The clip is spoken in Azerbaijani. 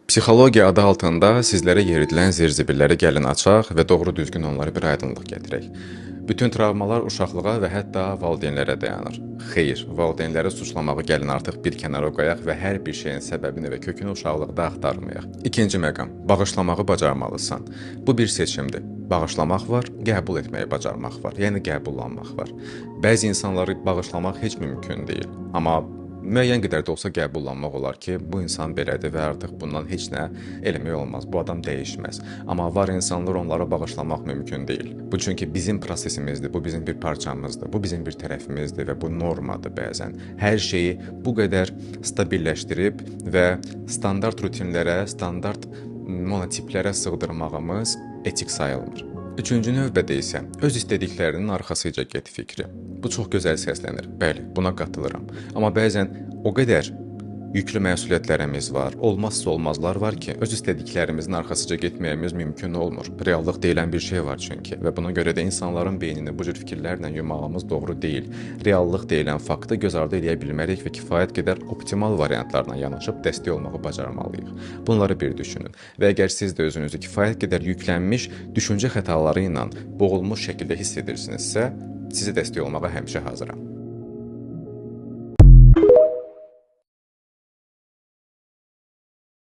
Psixologiya adı altında sizlərə yeridilən zirzibilləri gəlin açaq və doğru düzgün onlara bir aydınlıq gətirək. Bütün travmalar uşaqlığa və hətta valideynlərə dayanır. Xeyr, valideynləri suçlamağı gəlin artıq bir kənara qoyaq və hər bir şeyin səbəbini və kökünü uşaqlıqda axtarmayaq. İkinci məqam, bağışlamağı bacarmalısan. Bu bir seçimdir. Bağışlamaq var, qəbul etməyi bacarmaq var, yəni qəbullanmaq var. Bəzi insanları bağışlamaq heç mümkün deyil, amma müəyyən qədər də olsa qəbullanmaq olar ki, bu insan belədir və artıq bundan heç nə eləmək olmaz. Bu adam dəyişməz. Amma var insanlar, onlara bağışlamaq mümkün deyil. Bu çünki bizim prosesimizdir, bu bizim bir parçamızdır, bu bizim bir tərəfimizdir və bu normadır bəzən. Hər şeyi bu qədər stabilləşdirib və standart rutinlərə, standart monotiplərə sığdırmağımız etik sayılmır. Üçüncü növbədə isə öz istədiklərinin arxasıca get fikri. Bu çox gözəl səslənir. Bəli, buna qatılıram. Amma bəzən o qədər yüklü məsuliyyətlərimiz var, olmazsa olmazlar var ki, öz istədiklərimizin arxasıca getməyimiz mümkün olmur. Reallıq deyilən bir şey var çünki və buna görə də insanların beynini bu cür fikirlərlə yumağımız doğru deyil. Reallıq deyilən faktı göz ardı edə bilmərik və kifayət qədər optimal variantlarla yanaşıb dəstək olmağı bacarmalıyıq. Bunları bir düşünün və əgər siz də özünüzü kifayət qədər yüklənmiş düşüncə xətaları ilə boğulmuş şəkildə hiss edirsinizsə, sizə dəstək olmağa həmişə hazıram.